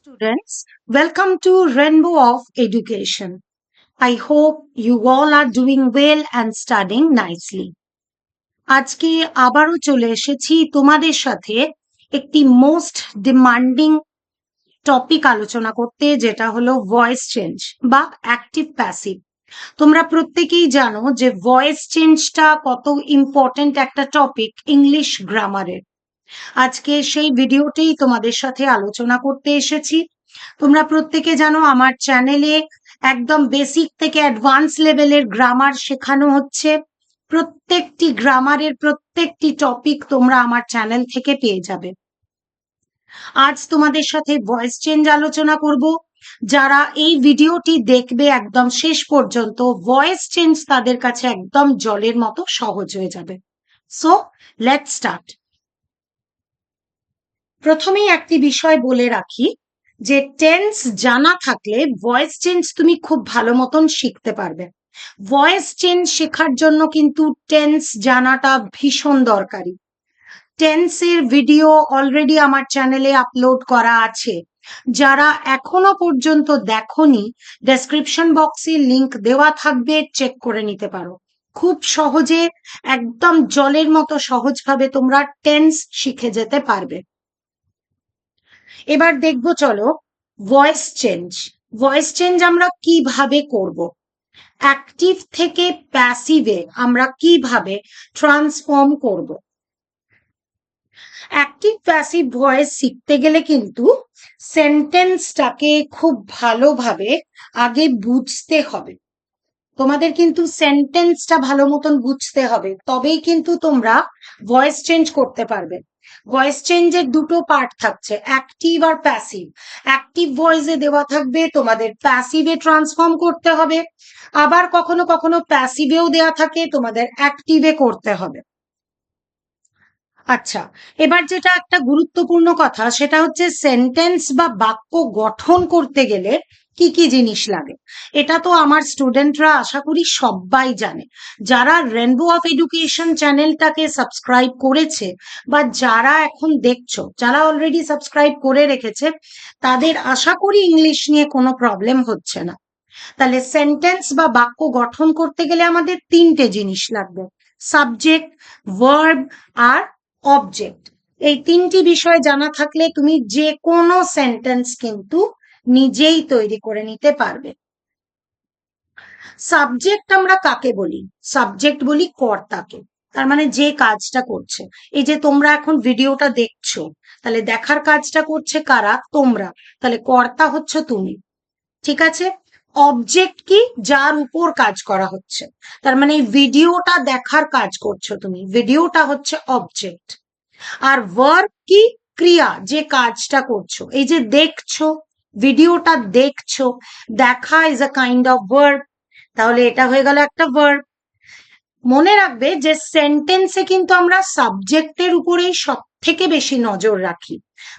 students, welcome to Rainbow of Education. I hope you all are doing well and studying nicely. আজকে আবারও চলে এসেছি তোমাদের সাথে একটি মোস্ট ডিমান্ডিং টপিক আলোচনা করতে, যেটা হলো ভয়েস চেঞ্জ বা অ্যাক্টিভ প্যাসিভ। তোমরা প্রত্যেকেই জানো যে ভয়েস চেঞ্জটা কত ইম্পর্টেন্ট একটা টপিক ইংলিশ গ্রামারের। আজকে সেই ভিডিওতেই তোমাদের সাথে আলোচনা করতে এসেছি। তোমরা প্রত্যেকে জানো আমার চ্যানেলে একদম বেসিক থেকে অ্যাডভান্স লেভেলের গ্রামার শেখানো হচ্ছে। প্রত্যেকটি গ্রামারের প্রত্যেকটি টপিক তোমরা আমার চ্যানেল থেকে পেয়ে যাবে। আজ তোমাদের সাথে ভয়েস চেঞ্জ আলোচনা করব। যারা এই ভিডিওটি দেখবে একদম শেষ পর্যন্ত, ভয়েস চেঞ্জ তাদের কাছে একদম জলের মতো সহজ হয়ে যাবে। So let's start. প্রথমেই একটি বিষয় বলে রাখি যে টেন্স জানা থাকলে ভয়েস চেঞ্জ তুমি খুব ভালো মতন শিখতে পারবে। ভয়েস চেঞ্জ শেখার জন্য কিন্তু টেন্স জানাটা ভীষণ দরকারি। টেন্সের ভিডিও অলরেডি আমার চ্যানেলে আপলোড করা আছে। যারা এখনো পর্যন্ত দেখোনি, ডেসক্রিপশন বক্সে লিংক দেওয়া থাকবে, চেক করে নিতে পারো। খুব সহজে একদম জলের মতো সহজভাবে তোমরা টেন্স শিখে যেতে পারবে। এবার দেখবো, চলো ভয়েস চেঞ্জ। ভয়েস চেঞ্জ আমরা কিভাবে করব, অ্যাক্টিভ থেকে প্যাসিভে আমরা কিভাবে ট্রান্সফর্ম করব। অ্যাক্টিভ প্যাসিভ ভয়েস শিখতে গেলে কিন্তু সেন্টেন্সটাকে খুব ভালোভাবে আগে বুঝতে হবে। তোমাদের কিন্তু সেন্টেন্সটা ভালো মতন বুঝতে হবে, তবেই কিন্তু তোমরা ভয়েস চেঞ্জ করতে পারবে। ভয়েস চেঞ্জের দুটো পার্ট থাকছে, অ্যাক্টিভ আর প্যাসিভ। অ্যাক্টিভ ভয়েসে দেওয়া থাকবে, তোমাদের প্যাসিভে ট্রান্সফর্ম করতে হবে। আবার কখনো কখনো প্যাসিভেও দেওয়া থাকে, তোমাদের অ্যাক্টিভে করতে হবে। আচ্ছা, এবার যেটা একটা গুরুত্বপূর্ণ কথা, সেটা হচ্ছে সেন্টেন্স বা বাক্য গঠন করতে গেলে কি কি জিনিস লাগে। এটা তো আমার স্টুডেন্টরা আশা করি সবাই জানে। যারা রেনবো অফ এডুকেশন চ্যানেলটাকে সাবস্ক্রাইব করেছে বা যারা এখন দেখছো, যারা অলরেডি সাবস্ক্রাইব করে রেখেছে, তাদের আশা করি ইংলিশ নিয়ে কোনো প্রবলেম হচ্ছে না। তাহলে সেন্টেন্স বা বাক্য গঠন করতে গেলে আমাদের তিনটে জিনিস লাগবে, সাবজেক্ট, ভার্ব আর অবজেক্ট। এই তিনটি বিষয় জানা থাকলে তুমি যে কোনো সেন্টেন্স কিন্তু নিজেই তৈরি করে নিতে পারবে। সাবজেক্ট আমরা কাকে বলি? সাবজেক্ট বলি কর্তাকে, তার মানে যে কাজটা করছে। এই যে তোমরা এখন ভিডিওটা দেখছো, তাহলে দেখার কাজটা করছে কারা? তোমরা। তাহলে কর্তা হচ্ছে তুমি, ঠিক আছে। অবজেক্ট কি? যার উপর কাজ করা হচ্ছে। তার মানে ভিডিওটা দেখার কাজ করছো তুমি, ভিডিওটা হচ্ছে অবজেক্ট। আর ভার্ব কি? ক্রিয়া, যে কাজটা করছো। এই যে দেখছো, ভিডিওটা দেখছো, দেখা is a kind of verb. তাহলে এটা হয়ে গেল একটা ভার্ব। মনে রাখবে যে সেন্টেন্সে কিন্তু আমরা সাবজেক্টের উপরেই সব থেকে বেশি নজর রাখি।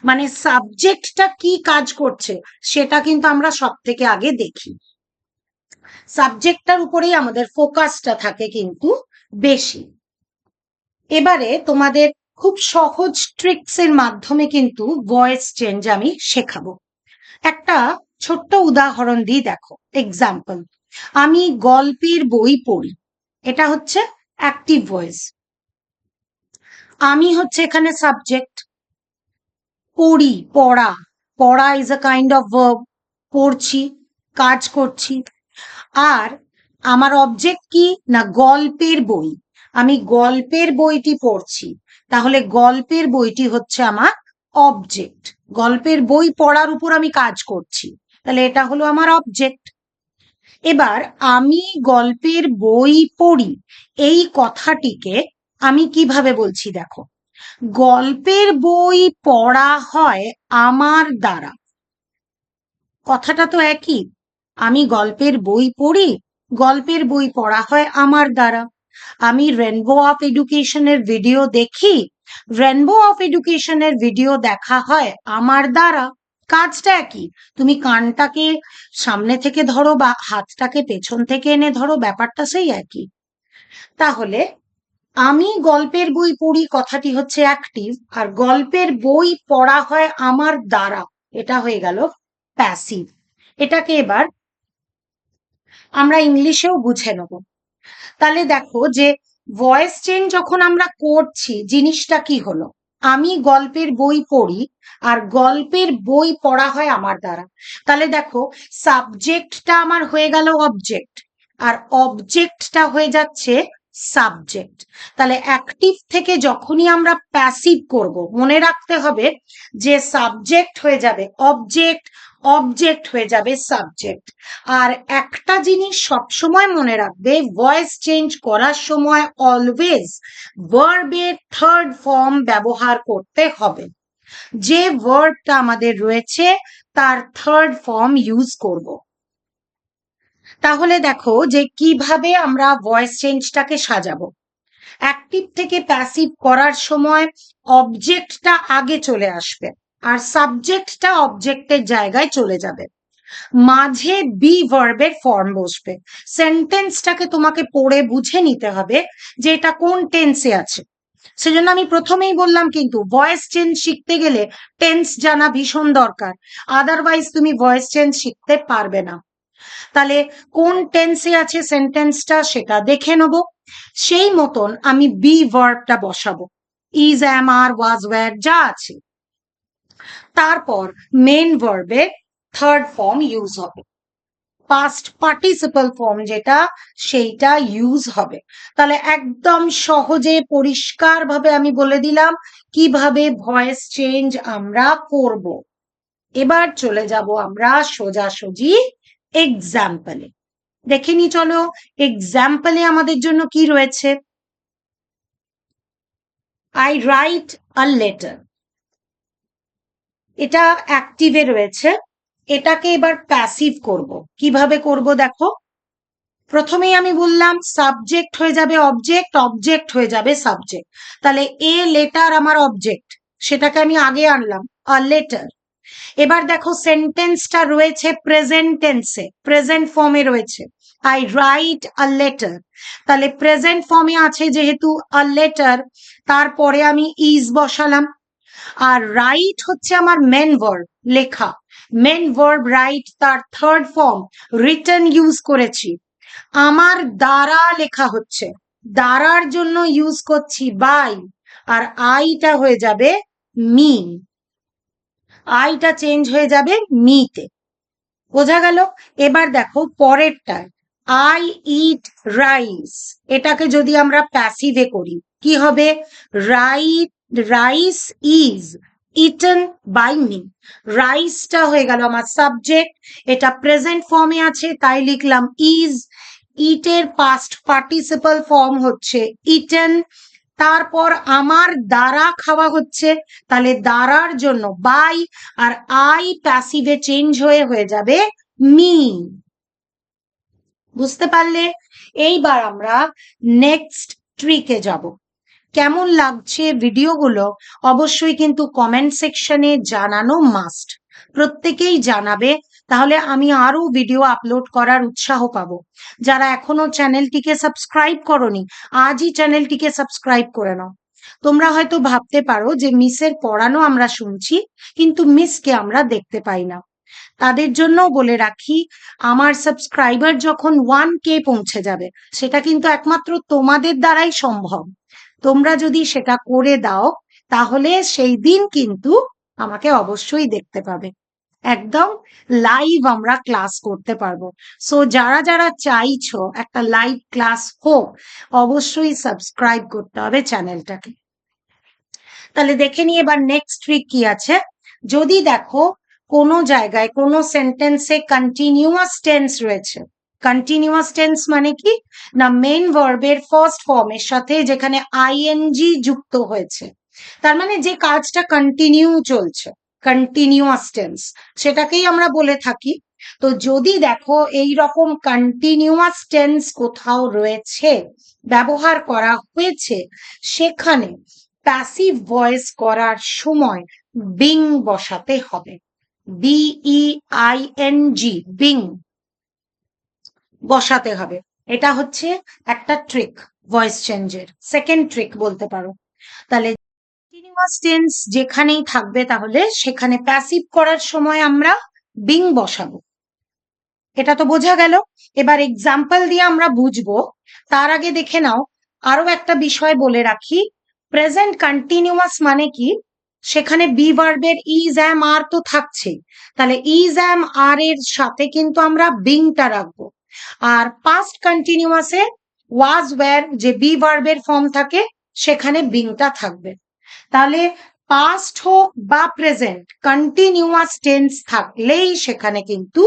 মানে সাবজেক্টটা কি কাজ করছে সেটা কিন্তু আমরা সব থেকে আগে দেখি। সাবজেক্টটার উপরেই আমাদের ফোকাসটা থাকে কিন্তু বেশি। এবারে তোমাদের খুব সহজ ট্রিক্স এর মাধ্যমে কিন্তু ভয়েস চেঞ্জ আমি শেখাবো। একটা ছোট্ট উদাহরণ দিই, দেখো। এক্সাম্পল, আমি গল্পের বই পড়ি, এটা হচ্ছে অ্যাক্টিভ ভয়েস। আমি হচ্ছে এখানে সাবজেক্ট। পড়ি, পড়া, পড়া is a kind of verb. পড়ছি, কাজ করছি। আর আমার অবজেক্ট কি না? গল্পের বই। আমি গল্পের বইটি পড়ছি, তাহলে গল্পের বইটি হচ্ছে আমার অবজেক্ট। গল্পের বই পড়ার উপর আমি কাজ করছি, তাহলে এটা হলো আমার অবজেক্ট। এবার আমি গল্পের বই পড়ি, এই কথাটিকে আমি কিভাবে বলছি দেখো। গল্পের বই পড়া হয় আমার দ্বারা। কথাটা তো একই। আমি গল্পের বই পড়ি, গল্পের বই পড়া হয় আমার দ্বারা। আমি রেনবো অফ এডুকেশনের ভিডিও দেখি, রেনবো অফ এডুকেশনের ভিডিও দেখা হয় আমার দ্বারা। কাজটা একই। তুমি কানটাকে সামনে থেকে ধরো বা হাতটাকে পেছন থেকে এনে ধরো, ব্যাপারটা সেই একই। তাহলে আমি গল্পের বই পড়ি কথাটি হচ্ছে অ্যাক্টিভ, আর গল্পের বই পড়া হয় আমার দ্বারা এটা হয়ে গেল প্যাসিভ। এটাকে এবার আমরা ইংলিশেও বুঝে নেব। তাহলে দেখো যে ভয়েস চেঞ্জ যখন আমরা করছি জিনিসটা কি হলো, আমি গল্পের বই পড়ি আর গল্পের বই পড়া হয় আমার দ্বারা। তাহলে দেখো সাবজেক্টটা আমার হয়ে গেল অবজেক্ট আর অবজেক্টটা হয়ে যাচ্ছে সাবজেক্ট। তাহলে অ্যাক্টিভ থেকে যখনই আমরা প্যাসিভ করব মনে রাখতে হবে যে সাবজেক্ট হয়ে যাবে অবজেক্ট, অবজেক্ট হয়ে যাবে সাবজেক্ট। আর একটা জিনিস সবসময় মনে রাখবে, ভয়েস চেঞ্জ করার সময় অলওয়েজ ভার্বের থার্ড ফর্ম ব্যবহার করতে হবে। যে ভার্বটা আমাদের রয়েছে তার থার্ড ফর্ম ইউজ করব। তাহলে দেখো যে কিভাবে আমরা ভয়েস চেঞ্জটাকে সাজাবো। অ্যাক্টিভ থেকে প্যাসিভ করার সময় অবজেক্টটা আগে চলে আসবে আর সাবজেক্টটা অবজেক্টের জায়গায় চলে যাবে, মাঝে বি ভার্বের ফর্ম বসবে। সেন্টেন্সটাকে তোমাকে পড়ে বুঝে নিতে হবে যে এটা কোন টেন্সে আছে। সেজন্য আমি প্রথমেই বললাম কিন্তু ভয়েস চেঞ্জ শিখতে গেলে টেন্স জানা ভীষণ দরকার, আদারওয়াইজ তুমি ভয়েস চেঞ্জ শিখতে পারবে না। তাহলে কোন টেন্সে আছে সেন্টেন্সটা সেটা দেখে নেব, সেই মতন আমি বি ভার্বটা বসাবো, is, am, R, was, wire যা আছে। তারপর মেন ভার্বের থার্ড ফর্ম ইউজ হবে, পাস্ট পার্টিসিপল ফর্ম যেটা সেইটা ইউজ হবে। তাহলে একদম সহজে পরিষ্কার ভাবে আমি বলে দিলাম কিভাবে ভয়েস চেঞ্জ আমরা করব। এবার চলে যাব আমরা সোজাসুজি এক্সাম্পলে। দেখে নি চলো এক্সাম্পলে আমাদের জন্য কি রয়েছে। আই রাইট আ লেটার, এটা অ্যাক্টিভে রয়েছে। এটাকে এবার প্যাসিভ করব, কিভাবে করব দেখো। প্রথমেই আমি বললাম সাবজেক্ট হয়ে যাবে অবজেক্ট, অবজেক্ট হয়ে যাবে সাবজেক্ট। তাহলে এ লেটার আমার অবজেক্ট, সেটাকে আমি আগে আনলাম আ লেটার। এবার দেখো সেন্টেন্সটা রয়েছে প্রেজেন্ট টেন্সে, প্রেজেন্ট ফর্মে রয়েছে, আই রাইট আ লেটার। তাহলে প্রেজেন্ট ফর্মে আছে যেহেতু আ লেটার, তারপরে আমি ইজ বসালাম। আর রাইট হচ্ছে আমার মেন ভার্ব, লেখা। মেন ভার্ব রাইট, তার থার্ড ফর্ম রিটেন ইউজ করেছি। আমার দ্বারা লেখা হচ্ছে, দ্বারার জন্য ইউজ করছি বাই, আর আইটা হয়ে যাবে মি, আইটা চেঞ্জ হয়ে যাবে মিতে। বোঝা গেল? এবার দেখো পরেরটায় আই ইট রাইস, এটাকে যদি আমরা প্যাসিভে করি কি হবে, rice is eaten by me. রাইসটা হয়ে গেল আমার সাবজেক্ট, এটা প্রেজেন্ট ফর্মে আছে তাই লিখলাম ইজ। ইটের পাস্ট পার্টিসিপল ফর্ম হচ্ছে ইটেন। তারপর আমার দ্বারা খাওয়া হচ্ছে, তাহলে দ্বারার জন্য বাই, আর আই প্যাসিভে চেঞ্জ হয়ে যাবে মি। বুঝতে পারলে? এইবার আমরা নেক্সট ট্রিকে যাব। কেমন লাগছে ভিডিওগুলো অবশ্যই কিন্তু কমেন্ট সেকশনে জানানো মাস্ট, প্রত্যেকেই জানাবে, তাহলে আমি আরো ভিডিও আপলোড করার উৎসাহ পাবো। যারা এখনো চ্যানেলটিকে সাবস্ক্রাইব করনি আজই চ্যানেলটিকে সাবস্ক্রাইব করে নাও। তোমরা হয়তো ভাবতে পারো যে মিসের পড়ানো আমরা শুনছি কিন্তু মিসকে আমরা দেখতে পাই না। তাদের জন্য বলে রাখি, আমার সাবস্ক্রাইবার যখন 1K পৌঁছে যাবে সেটা কিন্তু একমাত্র তোমাদের দ্বারাই সম্ভব। তোমরা যদি সেটা করে দাও তাহলে সেই দিন কিন্তু আমাকে অবশ্যই দেখতে পাবে, একদম লাইভ আমরা ক্লাস করতে পারবো। সো যারা যারা চাইছো একটা লাইভ ক্লাস হোক অবশ্যই সাবস্ক্রাইব করতে হবে চ্যানেলটাকে। তাহলে দেখে নিই এবার নেক্সট ট্রিক কি আছে। যদি দেখো কোনো জায়গায় কোনো সেন্টেন্সে কন্টিনিউয়াস টেন্স রয়েছে, কন্টিনিউয়াস টেন্স মানে কি না মেন ভার্বের ফার্স্ট ফর্মের সাথে যেখানে আইএনজি যুক্ত হয়েছে, তার মানে যে কাজটা কন্টিনিউ চলছে, কন্টিনিউয়াস টেন্স সেটাকেই আমরা বলে থাকি। তো যদি দেখো এই রকম কন্টিনিউয়াস টেন্স কোথাও রয়েছে, ব্যবহার করা হয়েছে, সেখানে প্যাসিভ ভয়েস করার সময় বিং বসাতে হবে, BEING, বিং বসাতে হবে। এটা হচ্ছে একটা ট্রিক ভয়েস চেঞ্জের, সেকেন্ড ট্রিক বলতে পারো। তাহলে কন্টিনিউয়াস টেন্স যেখানেই থাকবে তাহলে সেখানে প্যাসিভ করার সময় আমরা বিং বসাবো। এটা তো বোঝা গেল। এবার এক্সাম্পল দিয়ে আমরা বুঝবো। তার আগে দেখে নাও আরো একটা বিষয় বলে রাখি, প্রেজেন্ট কন্টিনিউয়াস মানে কি, সেখানে বি ভার্বের ইজ অ্যাম আর তো থাকছেই, তাহলে ইজ অ্যাম আর এর সাথে কিন্তু আমরা বিংটা রাখবো। আর পাস্ট কন্টিনিউয়াসে ওয়াজ ওয়্যার যে বি ভার্বের ফর্ম থাকে সেখানে বিংটা থাকবে। তাহলে পাস্ট হোক বা প্রেজেন্ট কন্টিনিউয়াস টেন্স থাকলেই সেখানে কিন্তু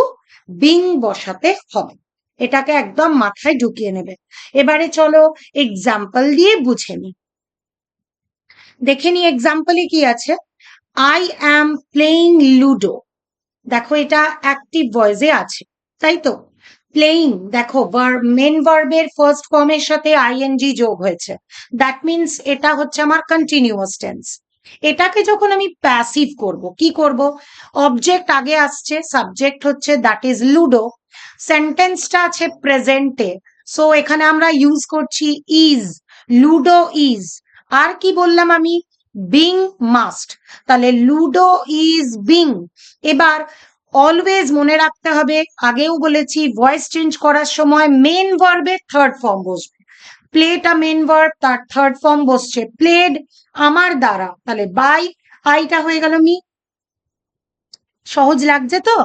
বিং বসাতে হবে। এটাকে একদম মাথায় ঢুকিয়ে নেবে। এবারে চলো এক্সাম্পল দিয়ে বুঝে নি। দেখে নি এক্সাম্পলে কি আছে, আই অ্যাম প্লেইং লুডো। দেখো এটা অ্যাক্টিভ ভয়েসে আছে, তাই তো। প্লেইং দেখো মেন ভার্বের ফার্স্ট ফর্মের সাথে আইএনজি যোগ হয়েছে, দ্যাট মিনস এটা হচ্ছে আমার কন্টিনিউয়াস টেন্স। এটাকে যখন আমি প্যাসিভ করব, কি করব, অবজেক্ট আগে আসছে, সাবজেক্ট হচ্ছে দ্যাট ইজ লুডো, সেন্টেন্সটা আছে প্রেজেন্টে, সো এখানে আমরা ইউজ করছি ইজ, লুডো ইজ। আর কি বললাম আমি, বিং মাস্ট, তাহলে লুডো ইজ বিং। এবার অলওয়েজ মনে রাখতে হবে, আগেও বলেছি ভয়েস চেঞ্জ করার সময় মেন ভার্বের থার্ড ফর্ম বসবে। প্লেটা মেন ভার্ব, তার থার্ড ফর্ম বসছে প্লেড, আমার দ্বারা, তাহলে বাই, আইটা হয়ে গেল মি। সহজ লাগছে তো?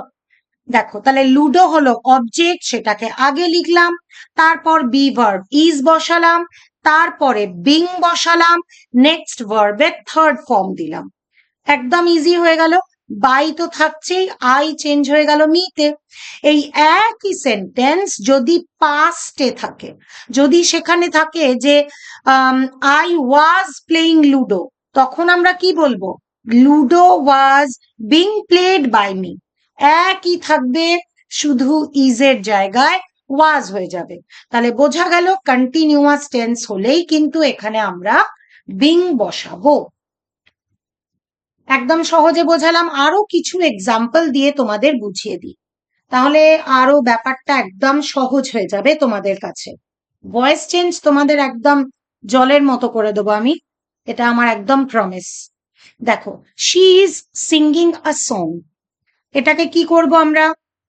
দেখো তাহলে লুডো হলো অবজেক্ট, সেটাকে আগে লিখলাম, তারপর বি ভার্ব ইজ বসালাম, তারপরে বিং বসালাম, নেক্সট ভার্বের থার্ড ফর্ম দিলাম। একদম ইজি হয়ে গেল। বাই তো থাকছেই, আই চেঞ্জ হয়ে গেল মিতে। এই একই সেন্টেন্স যদি পাস্টে থাকে, যদি সেখানে থাকে যে আই ওয়াজ প্লেইং লুডো, তখন আমরা কি বলবো, ludo was being played by me. একই থাকবে, শুধু ইজের জায়গায় ওয়াজ হয়ে যাবে। তাহলে বোঝা গেল কন্টিনিউয়াস টেন্স হলেই কিন্তু এখানে আমরা বিং বসাবো। একদম সহজে বোঝালাম। আরো কিছু এক্সাম্পল দিয়ে তোমাদের বুঝিয়ে দিই, তাহলে আরো ব্যাপারটা একদম সহজ হয়ে যাবে তোমাদের কাছে। ভয়েস চেঞ্জ তোমাদের একদম জলের মতো করে দেবো আমি, এটা আমার একদম প্রমিস। দেখো, she is singing a song, এটাকে কি করব আমরা,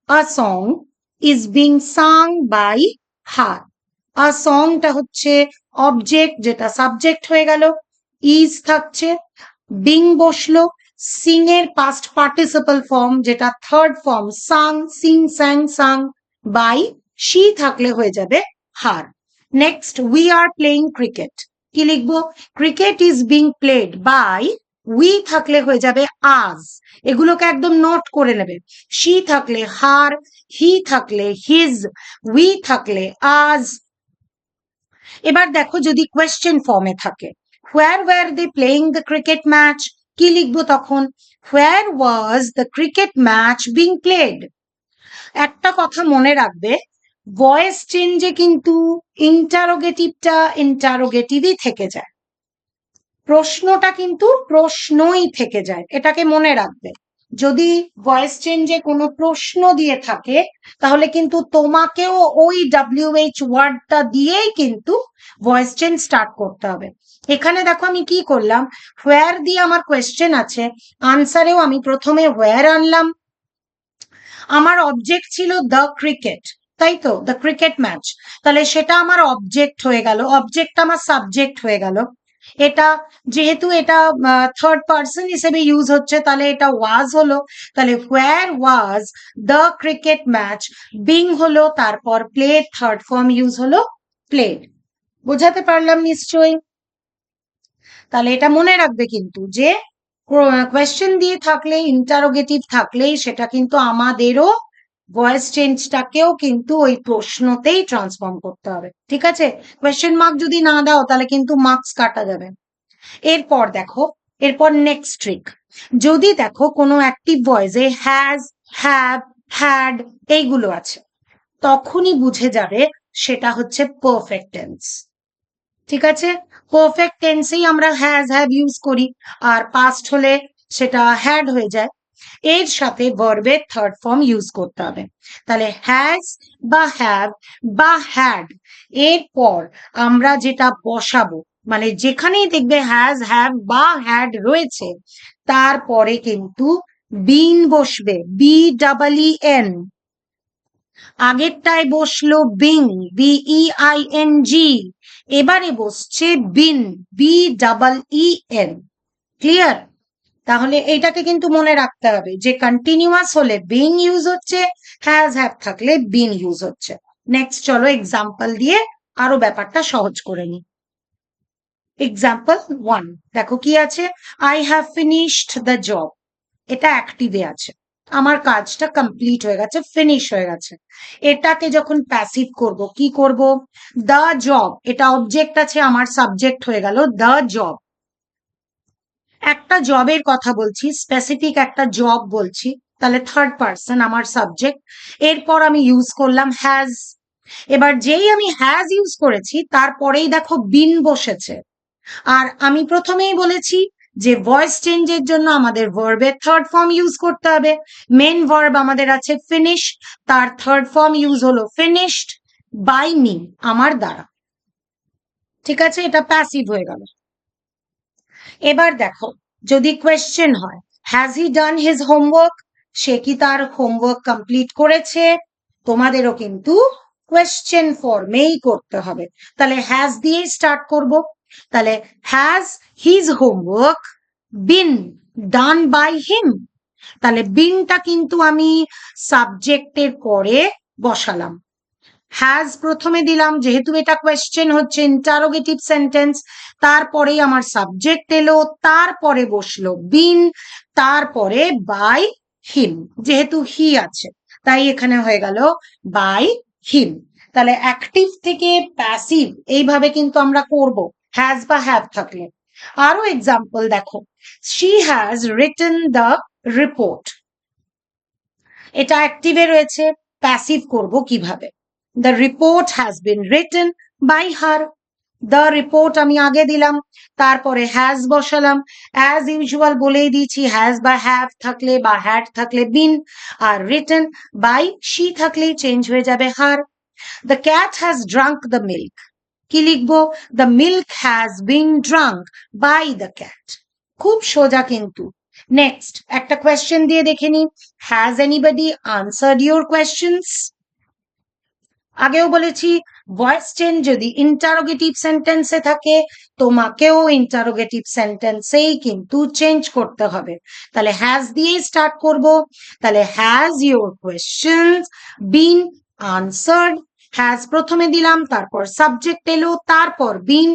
a song is being sung by her. A সংটা হচ্ছে অবজেক্ট, যেটা সাবজেক্ট হয়ে গেল, ইজ থাকছে, বিং বসলো, সিং এর পাস্ট পার্টিসিপল ফর্ম যেটা third form sung, sing sang sung, by she থাকলে হয়ে যাবে her. Next, we are playing cricket, কি লিখবো, cricket is being played by, we থাকলে হয়ে যাবে আজ, এগুলোকে একদম নোট করে নেবে। শি থাকলে হার, হি থাকলে হিজ, উই থাকলে আজ। এবার দেখো যদি কোয়েশ্চেন ফর্মে থাকে, where were they playing the cricket match, কি লিখবো তখন, where was the cricket match being played। একটা কথা মনে রাখবে, ভয়েস চেঞ্জে কিন্তু ইন্টারোগেটিভটা ইন্টারোগেটিভই থেকে যায়, প্রশ্নটা কিন্তু প্রশ্নই থেকে যায়, এটাকে মনে রাখবে। যদি ভয়েস চেঞ্জে কোনো প্রশ্ন দিয়ে থাকে তাহলে কিন্তু তোমাকেও ওই WH ওয়ার্ডটা দিয়েই কিন্তু ভয়েস চেঞ্জ স্টার্ট করতে হবে। এখানে দেখো আমি কি করলাম, হোয়ার দিয়ে আমার কোয়েশ্চেন আছে, আনসারেও আমি প্রথমে হোয়ার আনলাম। আমার অবজেক্ট ছিল দ্য ক্রিকেট, তাই তো, দ্য ক্রিকেট ম্যাচ, তাহলে সেটা আমার অবজেক্ট হয়ে গেল, অবজেক্ট আমার সাবজেক্ট হয়ে গেল। এটা যেহেতু এটা থার্ড পার্সন হিসেবে ইউজ হচ্ছে, তাহলে এটা ওয়াজ হলো, তাহলে where was the cricket match, being হলো, তারপর প্লেড থার্ড ফর্ম ইউজ হলো প্লেড। বোঝাতে পারলাম নিশ্চয়ই? তাহলে এটা মনে রাখবে কিন্তু যে কোয়েশ্চেন দিয়ে থাকলে, ইন্টারোগেটিভ থাকলেই সেটা কিন্তু আমাদেরও ভয়েস চেঞ্জটাকেও কিন্তু ওই প্রশ্নতেই ট্রান্সফর্ম করতে হবে, ঠিক আছে। কোয়েশ্চেন মার্ক যদি না দাও তাহলে কিন্তু মার্কস কাটা যাবে। এরপর দেখো, এরপর নেক্সট ট্রিক, যদি দেখো কোনো অ্যাক্টিভ ভয়েসে হ্যাজ, হ্যাভ, হ্যাড এইগুলো আছে, তখনই বুঝে যাবে সেটা হচ্ছে পারফেক্ট টেন্স, ঠিক আছে। পারফেক্ট টেন্সেই আমরা হ্যাজ, হ্যাভ ইউজ করি, আর পাস্ট হলে সেটা হ্যাড হয়ে যায়। এর সাথে ভার্বের থার্ড ফর্ম ইউজ করতে হবে, তাহলে হ্যাজ বা হ্যাভ বা হ্যাড, এরপর আমরা যেটা বসাবো মানে যেখানেই দেখবে হ্যাজ, হ্যাভ বা হ্যাড রয়েছে তারপরে কিন্তু বিন বসবে, BEEN। আগেরটায় বসলো বিং, BEING, এবারে বসছে বিন, BEEN। ক্লিয়ার? তাহলে এইটাকে কিন্তু মনে রাখতে হবে যে কন্টিনিউয়াস হলে বিং ইউজ হচ্ছে, হ্যাজ হ্যাভ থাকলে বিন ইউজ হচ্ছে। নেক্সট চলো এক্সাম্পল দিয়ে আরো ব্যাপারটা সহজ করে নি। এক্সাম্পল 1 দেখো কি আছে, I have finished the job. এটা অ্যাক্টিভে আছে, আমার কাজটা কমপ্লিট হয়ে গেছে, ফিনিশ হয়ে গেছে। এটাকে যখন প্যাসিভ করব কি করব, দ্য জব, এটা অবজেক্ট আছে, আমার সাবজেক্ট হয়ে গেল দ্য জব। একটা জবের কথা বলছি, স্পেসিফিক একটা জব বলছি, তাহলে থার্ড পার্সন আমার সাবজেক্ট, এরপর আমি ইউজ করলাম হ্যাজ। এবার যেই আমি হ্যাজ ইউজ করেছি তারপরেই দেখো বিন বসেছে। আর আমি প্রথমেই বলেছি যে ভয়েস চেঞ্জের জন্য আমাদের ভার্বের থার্ড ফর্ম ইউজ করতে হবে। মেন ভার্ব আমাদের আছে ফিনিশ, তার থার্ড ফর্ম ইউজ হলো ফিনিশড বাই মি, আমার দ্বারা। ঠিক আছে, এটা প্যাসিভ হয়ে গেল। এবার দেখো যদি কোয়েশ্চেন হয়, has he done his homework, সে কি তার হোমওয়ার্ক কমপ্লিট করেছে, তোমাদেরও কিন্তু কোয়েশ্চেন ফর্মেই করতে হবে। তাহলে হ্যাজ দিয়েই স্টার্ট করব। তাহলে has his homework been done by him, তাহলে বিনটা কিন্তু আমি সাবজেক্টের পরে বসালাম। হ্যাজ প্রথমে দিলাম, যেহেতু এটা কোয়েশ্চেন হচ্ছে, ইন্টারোগেটিভ সেন্টেন্স, তারপরেই আমার সাবজেক্ট এলো, তারপরে বসলো বিন, তারপরে বাই হিম, যেহেতু হি আছে তাই এখানে হয়ে গেল বাই হিম। তাহলে অ্যাক্টিভ থেকে প্যাসিভ এইভাবে কিন্তু আমরা করব হ্যাজ বা হ্যাভ থাকলে। আরো এক্সাম্পল দেখো, she has written the report, এটা অ্যাক্টিভে রয়েছে, প্যাসিভ করব কিভাবে, the report has been written by her. The report আমি আগে দিলাম, তারপরে হ্যাজ বসালাম, অ্যাজ ইউজুয়াল বলেই দিয়েছি হ্যাজ বা হ্যাভ থাকলে বা হ্যাড থাকলে বিন, আর রিটেন বাই শি থাকলেই চেঞ্জ হয়ে যাবে her. The cat has drunk the milk, কি লিখবো, the milk has been drunk by the cat. খুব সোজা কিন্তু। নেক্সট একটা কোয়েশ্চেন দিয়ে দেখে নি, has anybody answered your questions. আগেও বলেছি ভয়েস চেঞ্জ যদি ইন্টারোগেটিভ সেন্টেন্সে থাকে তোমাকেও ইন্টারোগেটিভ সেন্টেন্সেই কিন্তু চেঞ্জ করতে হবে। তাহলে হ্যাজ দিয়ে স্টার্ট করব, তাহলে has your questions bin answered, has প্রথমে দিলাম, তারপর সাবজেক্ট এলো, তারপর বিন,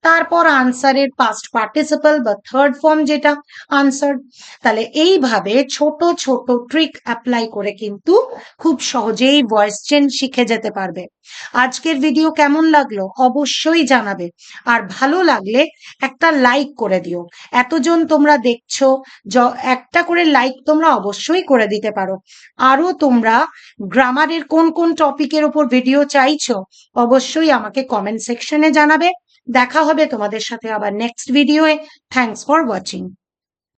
তারপর আনসারের পাস্ট পার্টিসিপল বা থার্ড ফর্ম যেটা আনসার্ড। তাহলে এইভাবে ছোট ছোট ট্রিক অ্যাপ্লাই করে কিন্তু খুব সহজেই ভয়েস চেঞ্জ শিখে যেতে পারবে। আজকের ভিডিও কেমন লাগলো অবশ্যই জানাবে, আর ভালো লাগলে একটা লাইক করে দিও। এতজন তোমরা দেখছো, একটা করে লাইক তোমরা অবশ্যই করে দিতে পারো। আরো তোমরা গ্রামারের কোন কোন টপিকের উপর ভিডিও চাইছো অবশ্যই আমাকে কমেন্ট সেকশনে জানাবে। দেখা হবে তোমাদের সাথে আবার নেক্সট ভিডিওয়ে। Thanks for watching.